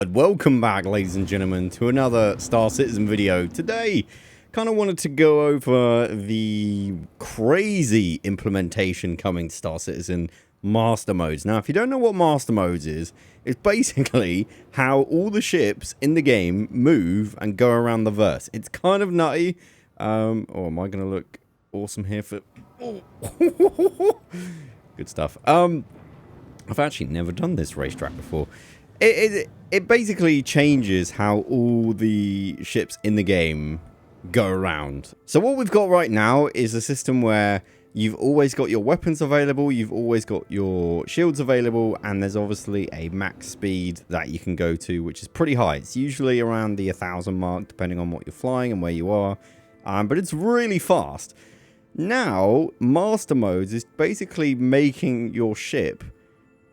And welcome back, ladies and gentlemen, to another Star Citizen video. Today, kind of wanted to go over the crazy implementation coming to Star Citizen Master Modes. Now, if you don't know what Master Modes is, it's basically how all the ships in the game move and go around the verse. It's kind of nutty. Oh, am I going to look awesome here for... Oh. Good stuff. I've actually never done this racetrack before. It basically changes how all the ships in the game go around. So what we've got right now is a system where you've always got your weapons available, you've always got your shields available, and there's obviously a max speed that you can go to, which is pretty high. It's usually around the 1,000 mark, depending on what you're flying and where you are, but it's really fast. Now, Master Modes is basically making your ship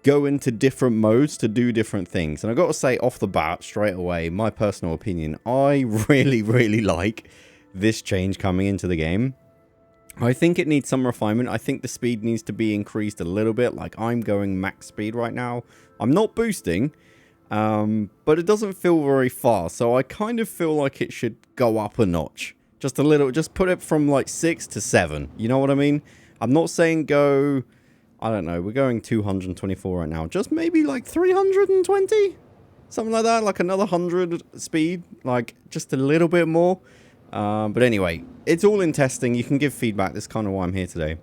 go into different modes to do different things. And I've got to say off the bat, straight away, my personal opinion, I really like this change coming into the game. I think it needs some refinement. I think the speed needs to be increased a little bit. Like, I'm going max speed right now. I'm not boosting, but it doesn't feel very fast. So I kind of feel like it should go up a notch. Just a little, just put it from like 6 to 7. You know what I mean? I'm not saying go... I don't know, we're going 224 right now. Just maybe like 320? Something like that, like another 100 speed. Like, just a little bit more. But anyway, it's all in testing. You can give feedback. That's kind of why I'm here today.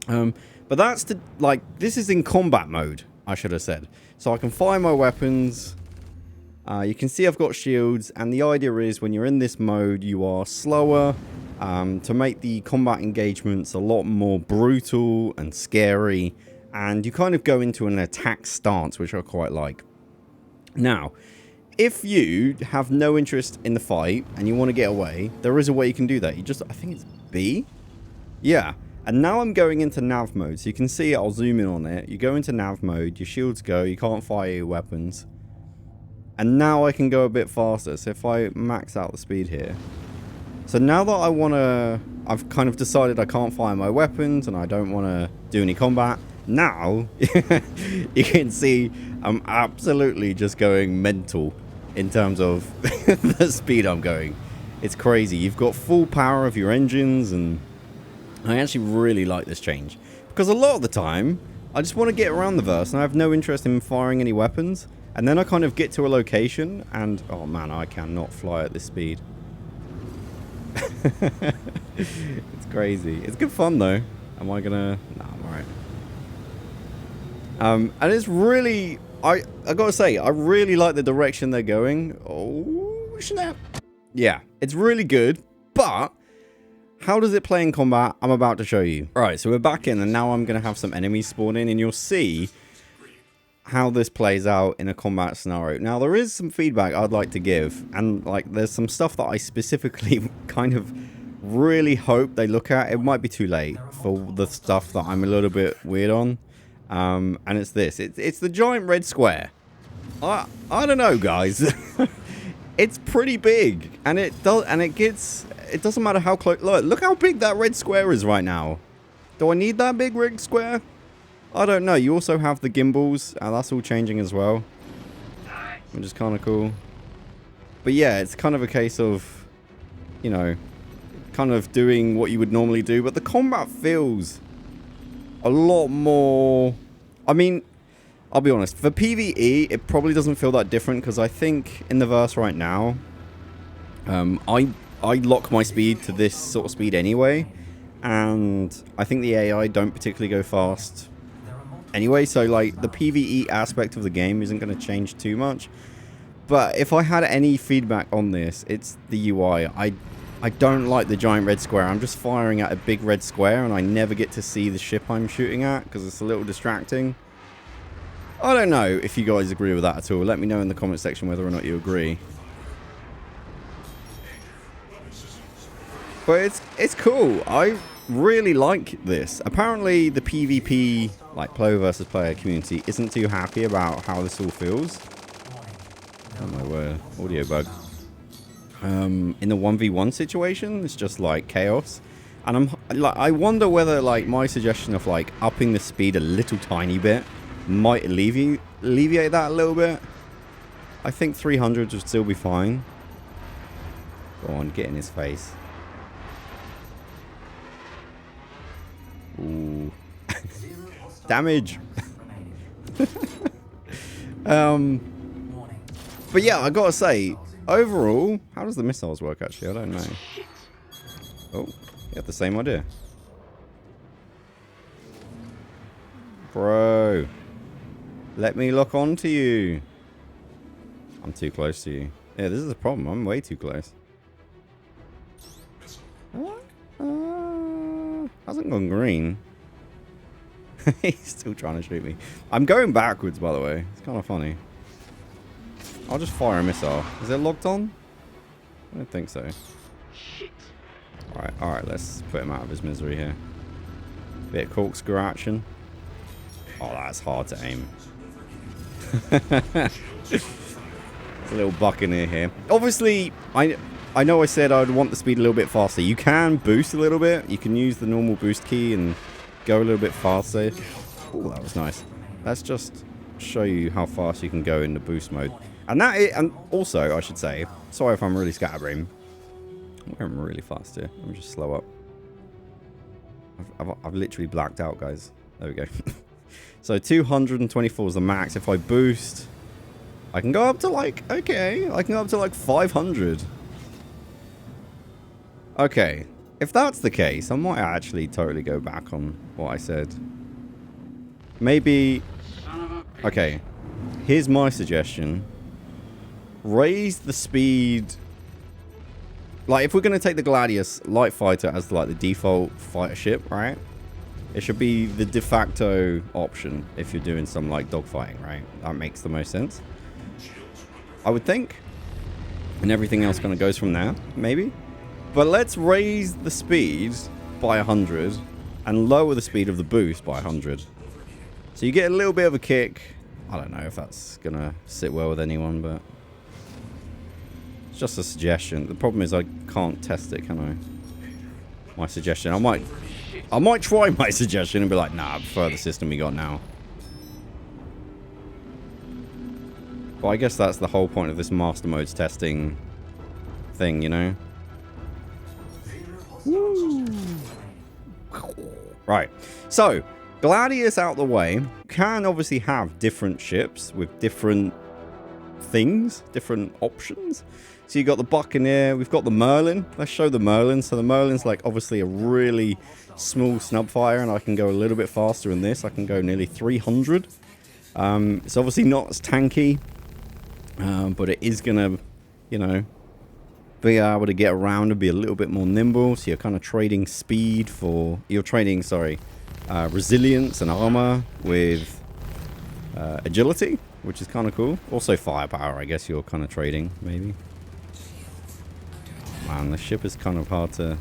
But that's the, like, this is in combat mode, I should have said. So I can fire my weapons. You can see I've got shields. And the idea is when you're in this mode, you are slower. To make the combat engagements a lot more brutal and scary, and you kind of go into an attack stance, which I quite like. Now, if you have no interest in the fight and you want to get away, there is a way you can do that. You just, I think it's B? Yeah. And now I'm going into nav mode, so you can see I'll zoom in on it. You go into nav mode, your shields go, you can't fire your weapons. And now I can go a bit faster, so if I max out the speed here. So now that I want to, I've kind of decided I can't fire my weapons and I don't want to do any combat. Now, you can see I'm absolutely just going mental in terms of the speed I'm going. It's crazy. You've got full power of your engines, and I actually really like this change. Because a lot of the time, I just want to get around the verse and I have no interest in firing any weapons. And then I kind of get to a location and, oh man, I cannot fly at this speed. It's crazy. It's good fun though. Am I gonna... Nah, I'm alright. And it's really... I gotta say, I really like the direction they're going. Oh, snap. Yeah, it's really good, but... how does it play in combat? I'm about to show you. Alright, so we're back in, and now I'm gonna have some enemies spawn in, and you'll see how this plays out in a combat scenario. Now, there is some feedback I'd like to give, and like there's some stuff that I specifically kind of really hope they look at. It might be too late for the stuff that I'm a little bit weird on, and it's this. It's the giant red square. I don't know, guys. It's pretty big, and it doesn't matter how close. Look how big that red square is right now. Do I need that big red square? I don't know. You also have the gimbals. That's all changing as well, which is kind of cool. But yeah, it's kind of a case of, you know, kind of doing what you would normally do. But the combat feels a lot more... I mean, I'll be honest. For PvE, it probably doesn't feel that different. Because I think in the verse right now, I lock my speed to this sort of speed anyway. And I think the AI don't particularly go fast anyway, so like the PvE aspect of the game isn't going to change too much. But if I had any feedback on this, it's the UI. I don't like the giant red square. I'm just firing at a big red square and I never get to see the ship I'm shooting at because it's a little distracting. I don't know if you guys agree with that at all. Let me know in the comment section whether or not you agree. But it's cool. I really like this. Apparently the PvP, like player versus player community, isn't too happy about how this all feels. Oh my word, audio bug. In the 1v1 situation, it's just like chaos. And I wonder whether like my suggestion of like upping the speed a little tiny bit might alleviate that a little bit. I think 300 would still be fine. Go on, get in his face. Ooh. Damage. But yeah, I gotta say, overall, how does the missiles work actually? I don't know. Oh, you have the same idea. Bro. Let me lock onto you. I'm too close to you. Yeah, this is a problem. I'm way too close. Hasn't gone green. He's still trying to shoot me. I'm going backwards, by the way. It's kind of funny. I'll just fire a missile. Is it locked on? I don't think so. Alright, let's put him out of his misery here. Bit of corkscrew action. Oh, that's hard to aim. It's a little buccaneer here. Obviously, I know I said I'd want the speed a little bit faster. You can boost a little bit. You can use the normal boost key and go a little bit faster. Oh, that was nice. Let's just show you how fast you can go in the boost mode. And and also, I should say, sorry if I'm really scatterbrained. I'm going really fast here. Let me just slow up. I've literally blacked out, guys. There we go. So 224 is the max. If I boost, I can go up to like, okay, I can go up to like 500. Okay, if that's the case, I might actually totally go back on what I said. Maybe, okay, here's my suggestion. Raise the speed. Like, if we're going to take the Gladius Light Fighter as like the default fighter ship, right? It should be the de facto option if you're doing some like dogfighting, right? That makes the most sense, I would think. And everything else kind of goes from there, maybe. But let's raise the speed by 100 and lower the speed of the boost by 100. So you get a little bit of a kick. I don't know if that's going to sit well with anyone, but it's just a suggestion. The problem is I can't test it, can I? My suggestion. I might try my suggestion and be like, nah, I prefer the system we got now. But I guess that's the whole point of this master modes testing thing, you know? Woo. Right. So, Gladius out the way. You can obviously have different ships with different things, different options. So you got the Buccaneer, we've got the Merlin. Let's show the Merlin. So the Merlin's like obviously a really small snub fire, and I can go a little bit faster in this. I can go nearly 300. It's obviously not as tanky, but it is gonna, you know, be able to get around and be a little bit more nimble. So you're kind of trading speed for, you're trading, sorry, resilience and armor with agility, which is kind of cool. Also firepower, I guess you're kind of trading, maybe. Man, the ship is kind of hard to...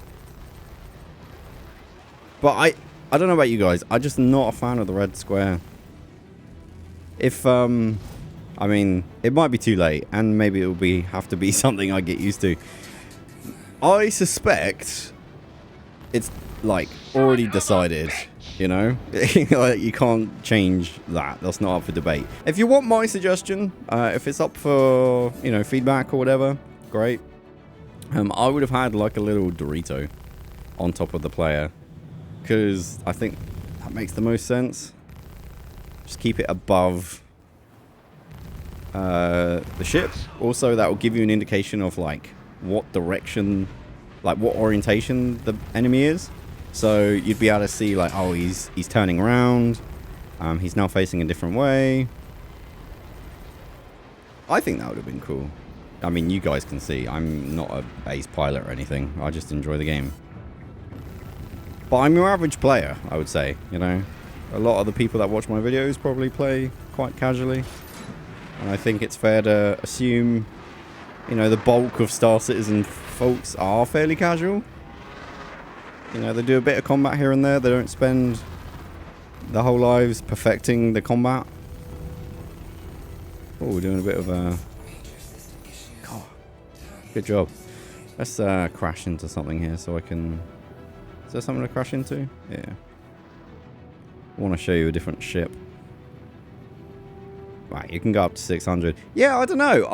But I don't know about you guys. I'm just not a fan of the red square. If, I mean, it might be too late, and maybe it will have to be something I get used to. I suspect it's, like, already decided, you know? Like, you can't change that. That's not up for debate. If you want my suggestion, if it's up for, you know, feedback or whatever, great. I would have had like a little Dorito on top of the player, because I think that makes the most sense. Just keep it above the ship. Also, that will give you an indication of like what direction, like what orientation the enemy is. So you'd be able to see like, oh, he's turning around. He's now facing a different way. I think that would have been cool. I mean, you guys can see I'm not a ace pilot or anything. I just enjoy the game. But I'm your average player, I would say, you know. A lot of the people that watch my videos probably play quite casually. And I think it's fair to assume, you know, the bulk of Star Citizen folks are fairly casual. You know, they do a bit of combat here and there. They don't spend their whole lives perfecting the combat. Oh, we're doing a bit of a... Good job. Let's crash into something here so I can... Is there something to crash into? Yeah. I want to show you a different ship. Right, you can go up to 600. Yeah, I don't know.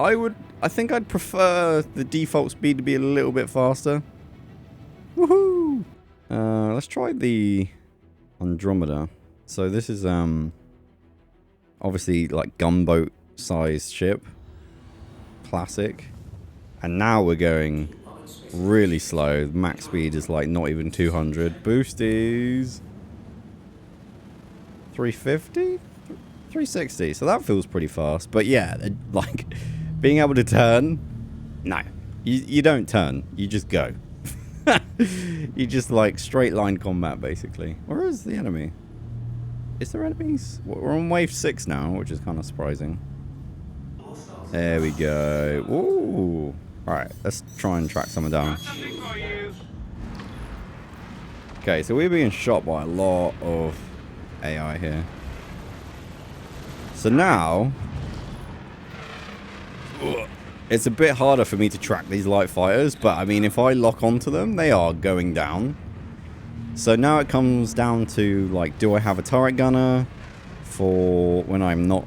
I think I'd prefer the default speed to be a little bit faster. Woohoo! Let's try the Andromeda. So this is obviously like gunboat sized ship. Classic. And now we're going really slow. Max speed is like not even 200. Boost is 350? 360. So that feels pretty fast. But yeah, like being able to turn. No. You don't turn. You just go. You just like straight line combat basically. Where is the enemy? Is there enemies? We're on wave 6 now, which is kind of surprising. There we go. Ooh. Alright, let's try and track someone down. Okay, so we're being shot by a lot of AI here. So now, it's a bit harder for me to track these light fighters, but I mean, if I lock onto them, they are going down. So now it comes down to, like, do I have a turret gunner for when I'm not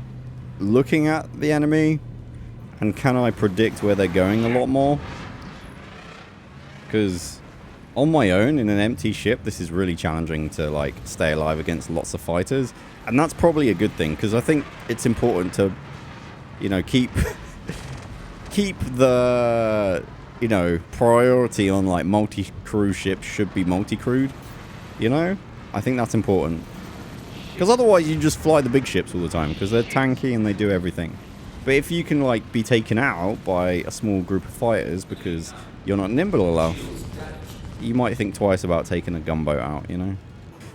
looking at the enemy? And can I predict where they're going a lot more? Because on my own, in an empty ship, this is really challenging to, like, stay alive against lots of fighters. And that's probably a good thing, because I think it's important to, you know, keep the, you know, priority on, like, multi-crew ships should be multi-crewed. You know? I think that's important. Because otherwise you just fly the big ships all the time, because they're tanky and they do everything. But if you can, like, be taken out by a small group of fighters because you're not nimble enough, you might think twice about taking a gunboat out, you know?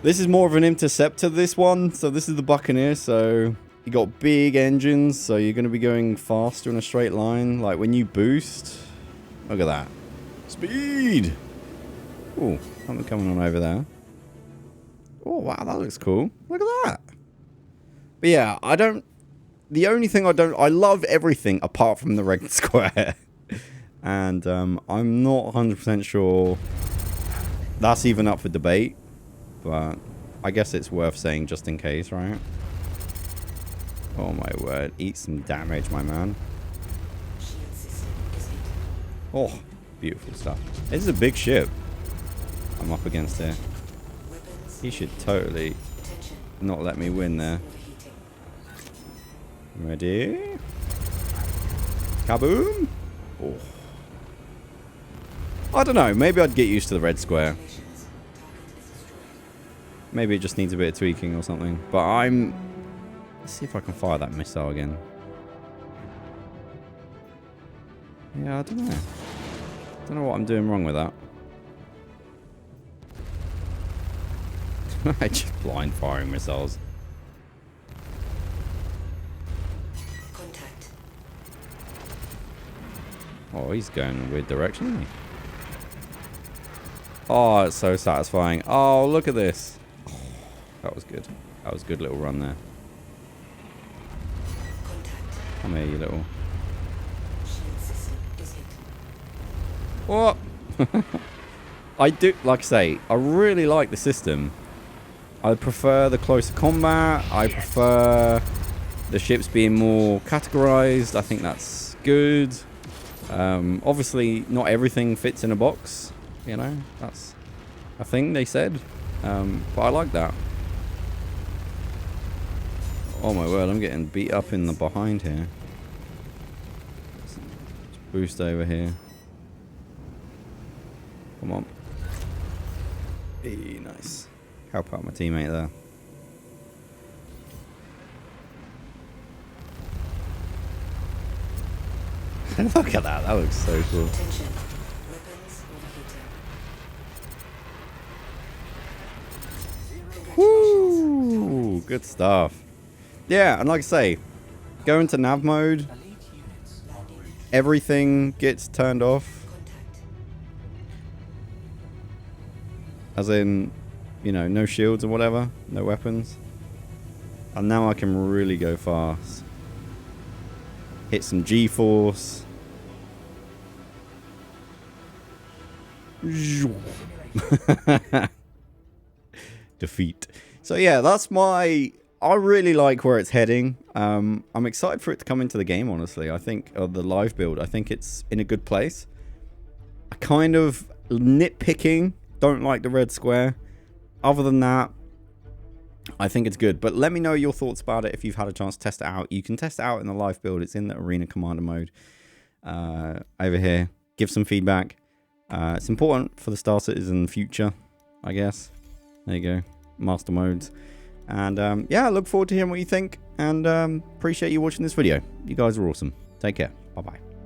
This is more of an interceptor, this one. So this is the Buccaneer, so you got big engines, so you're going to be going faster in a straight line. Like, when you boost, look at that. Speed! Ooh, something coming on over there. Oh, wow, that looks cool. Look at that. But yeah, the only thing I love everything apart from the red square. And I'm not 100% sure that's even up for debate. But I guess it's worth saying just in case, right? Oh my word. Eat some damage, my man. Oh, beautiful stuff. This is a big ship I'm up against here. He should totally not let me win there. Ready? Kaboom! Oh. I don't know. Maybe I'd get used to the red square. Maybe it just needs a bit of tweaking or something. But let's see if I can fire that missile again. Yeah, I don't know. Don't know what I'm doing wrong with that. I just blind firing missiles. Contact. Oh, he's going in a weird direction, isn't he? Oh, it's so satisfying. Oh, look at this. Oh, that was good. That was a good little run there. Contact. Come here, you little... What? I do, like I say, I really like the system. I prefer the closer combat. I prefer the ships being more categorized. I think that's good. Obviously, not everything fits in a box. You know, that's a thing they said. But I like that. Oh my word, I'm getting beat up in the behind here. Let's boost over here. Come on. Hey, nice. Help out my teammate there. Look at that. That looks so cool. Woo! Good stuff. Yeah, and like I say, go into nav mode. Everything gets turned off. As in, you know, no shields or whatever, no weapons. And now I can really go fast. Hit some G-force. Defeat. So yeah, that's my I really like where it's heading. I'm excited for it to come into the game, honestly. I think the live build, I think it's in a good place. I kind of nitpicking, don't like the red square. Other than that, I think it's good. But let me know your thoughts about it if you've had a chance to test it out. You can test it out in the live build. It's in the Arena Commander mode over here. Give some feedback. It's important for the Star Citizen future, I guess. There you go. Master modes. And yeah, I look forward to hearing what you think. And appreciate you watching this video. You guys are awesome. Take care. Bye-bye.